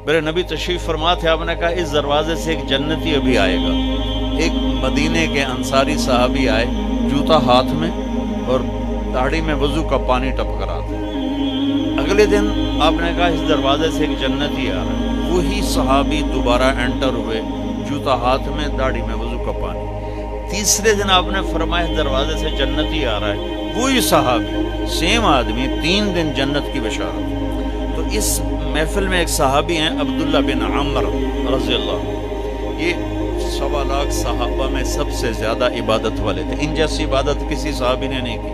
میرے نبی تشریف فرما تھے، آپ نے کہا اس دروازے سے ایک جنتی ابھی آئے گا۔ ایک مدینے کے انصاری صحابی آئے، جوتا ہاتھ میں اور داڑھی میں وضو کا پانی ٹپک رہا تھا۔ اگلے دن آپ نے کہا اس دروازے سے ایک جنتی آ رہا ہے، وہی صحابی دوبارہ انٹر ہوئے، جوتا ہاتھ میں، داڑھی میں وضو کا پانی۔ تیسرے دن آپ نے فرمایا اس دروازے سے جنتی آ رہا ہے، وہی صحابی، سیم آدمی، 3 دن جنت کی بشارت۔ تو اس محفل میں ایک صحابی ہیں عبداللہ بن عمر رضی اللہ عنہ، یہ 1.25 لاکھ صحابہ میں سب سے زیادہ عبادت والے تھے، ان جیسی عبادت کسی صحابی نے نہیں کی۔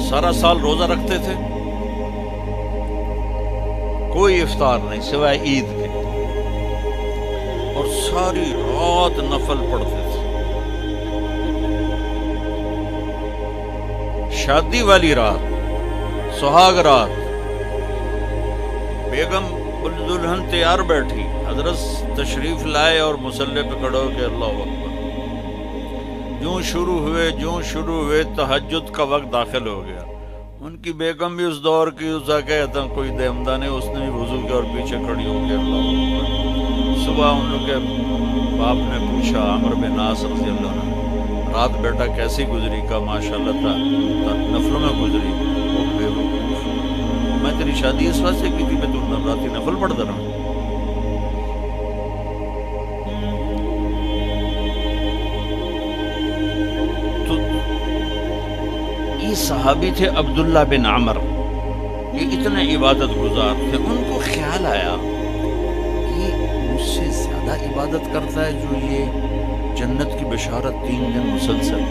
سارا سال روزہ رکھتے تھے، کوئی افطار نہیں سوائے عید کے، اور ساری رات نفل پڑھتے تھے۔ شادی والی رات، سہاگ رات، بیگم دلہن تیار بیٹھی، حضرت تشریف لائے اور مصلی پہ کھڑے ہو کے اللہ اکبر، جوں شروع ہوئے تہجد کا وقت داخل ہو گیا۔ ان کی بیگم بھی اس دور کی، اسا کہتا کوئی دہمدہ نہیں، اس نے بھی وضو کیا اور پیچھے کھڑی ہو کے اللہ اکبر۔ صبح ان لوگ کے باپ نے پوچھا، عمرو بن عاص رضی اللہ عنہ، رات بیٹا کیسی گزری؟ کا ماشاءاللہ تھا نفلوں میں گزری۔ وہ بے وقوف، میں تیری شادی اس واسطے کی تھی میں تو رات نفل پڑھتا رہا ہوں۔ تو یہ صحابی تھے عبداللہ بن عمر، یہ اتنے عبادت گزار تھے۔ ان کو خیال آیا یہ مجھ سے زیادہ عبادت کرتا ہے جو یہ جنت کی بشارت 3 دن مسلسل،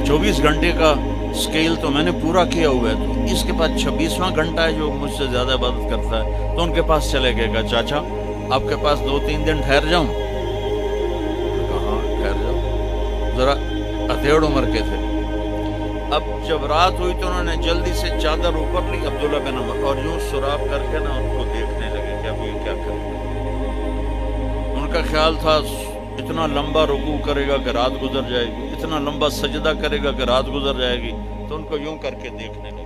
24 گھنٹے کا سکیل تو میں نے پورا کیا ہوا ہے، تو اس کے بعد 26واں گھنٹہ ہے جو مجھ سے زیادہ عبادت کرتا ہے۔ تو ان کے پاس چلے گئے، کہا چاچا آپ کے پاس 2-3 دن ٹھہر جاؤں؟ کہاں ٹھہر جاؤ، ذرا اتھیڑ عمر کے تھے۔ اب جب رات ہوئی تو انہوں نے جلدی سے چادر اوپر لی عبداللہ بن عمر، اور یوں سراب کر کے نا ان کو دیکھنے لگے کہ اب یہ کیا کرے۔ ان کا خیال تھا اتنا لمبا رکوع کرے گا کہ رات گزر جائے گی، اتنا لمبا سجدہ کرے گا کہ رات گزر جائے گی، تو ان کو یوں کر کے دیکھنے لگے۔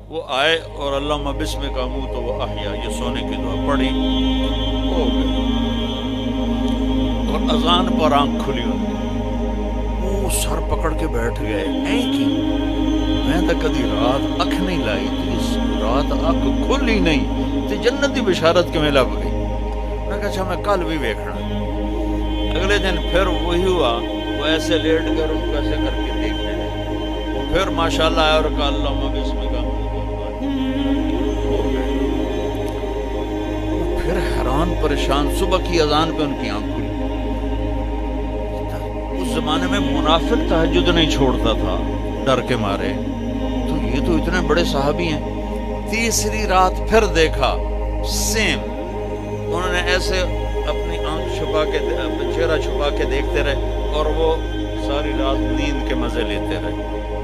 وہ آئے اور اللہم بسمک اموت و احیا، یہ سونے کی دعا پڑھی، ہو گئے۔ اور اذان پر آنکھ کھلی ان کی، وہ سر پکڑ کے بیٹھ گئے، اے کی میں تو کدی رات اکھ نہیں لائی تھی، اس رات اکھ کھل ہی نہیں تے جنتی بشارت کے میں لب گئی۔ میں کہا اچھا میں کل بھی ویکھنا۔ اگلے دن پھر وہی ہوا، وہ ایسے لیٹ کر ان کو ایسے کر کے دیکھنے لگے۔ وہ پھر ماشاءاللہ آیا اور کہا اللہم بسمک ہو گئے۔ وہ پھر حیران پریشان، صبح کی اذان پہ ان کی آنکھ کھلی۔ اس زمانے میں منافق تہجد نہیں چھوڑتا تھا ڈر کے مارے، تو یہ تو اتنے بڑے صحابی ہیں۔ تیسری رات پھر دیکھا سیم، انہوں نے ایسے اپنی آنکھ چھپا کے، چہرہ چھپا کے دیکھتے رہے، اور وہ ساری رات نیند کے مزے لیتے رہے۔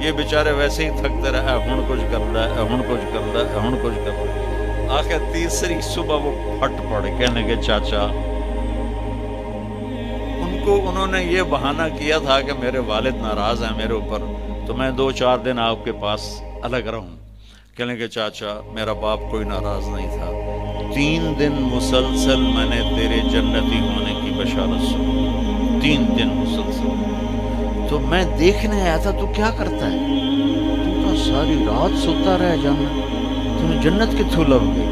یہ بیچارے ویسے ہی تھکتے رہے، ہن کچھ کر رہا ہے، ہن کچھ کر رہا ہے، ہن کچھ کر رہا ہے۔ آخر تیسری صبح وہ پھٹ پڑے، کہنے کے چاچا، ان کو انہوں نے یہ بہانہ کیا تھا کہ میرے والد ناراض ہیں میرے اوپر، تو میں 2-4 دن آپ کے پاس الگ رہوں۔ کہنے کے چاچا میرا باپ کوئی ناراض نہیں تھا، 3 دن مسلسل میں نے تیرے جنتی ہونے کی بشارت سنی، 3 دن مسلسل۔ تو میں دیکھنے آیا تھا تو کیا کرتا ہے، تو تو ساری رات سوتا رہے جانا، تمہیں جنت کی تھو لگ گئی۔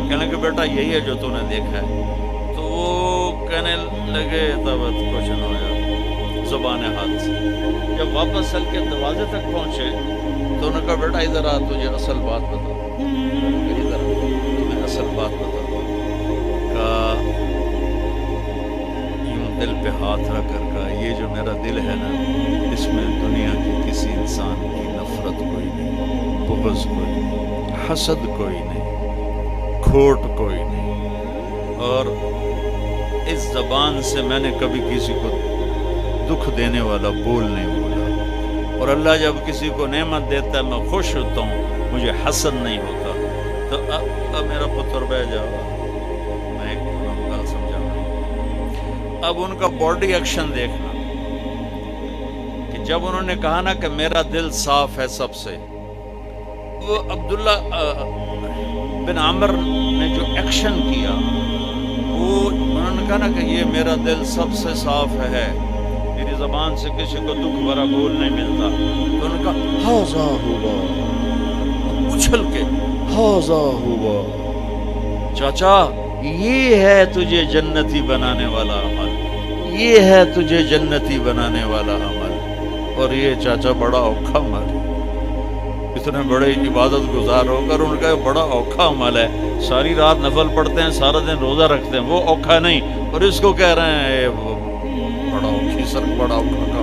کہنے کہ بیٹا یہی ہے جو تو نے دیکھا ہے۔ تو وہ کہنے لگے تب کچھ نہ ہوا، زبان ہاتھ سے۔ جب واپس چل کے دروازے تک پہنچے تو انہوں نے کہا بیٹا ادھر آ، تجھے اصل بات بتا، ادھر تمہیں اصل بات بتا۔ کہا یوں دل پہ ہاتھ رکھ کر کہا یہ جو میرا دل ہے نا، اس میں دنیا کے کسی انسان کی نفرت کوئی نہیں، بغض کوئی نہیں، حسد کوئی نہیں، کھوٹ کوئی نہیں، اور اس زبان سے میں نے کبھی کسی کو دکھ دینے والا بول نہیں بولا، اور اللہ جب کسی کو نعمت دیتا ہے میں خوش ہوتا ہوں، مجھے حسد نہیں ہوتا۔ تو اب میرا پتر بہ جاؤ، میں ایک گال سمجھاؤں۔ اب ان کا باڈی ایکشن دیکھنا کہ جب انہوں نے کہا نا کہ میرا دل صاف ہے سب سے، وہ عبداللہ بن عامر نے جو ایکشن کیا، وہ انہوں نے کہا نا کہ یہ میرا دل سب سے صاف ہے، میری زبان سے کسی کو دکھ بھرا بول نہیں ملتا، تو انہوں نے کہا ہاذا ہوا، اچھل کے ہاذا ہوا، چاچا یہ ہے تجھے جنتی بنانے والا عمل، یہ ہے تجھے جنتی بنانے والا عمل۔ اور یہ چاچا بڑا اوکھا عمل ہے، اتنے بڑے عبادت گزار ہو کر ان کا بڑا اوکھا عمل ہے، ساری رات نفل پڑھتے ہیں، سارا دن روزہ رکھتے ہیں، وہ اوکھا نہیں، اور اس کو کہہ رہے ہیں بڑا اوکھی سر، بڑا اوکھا کام۔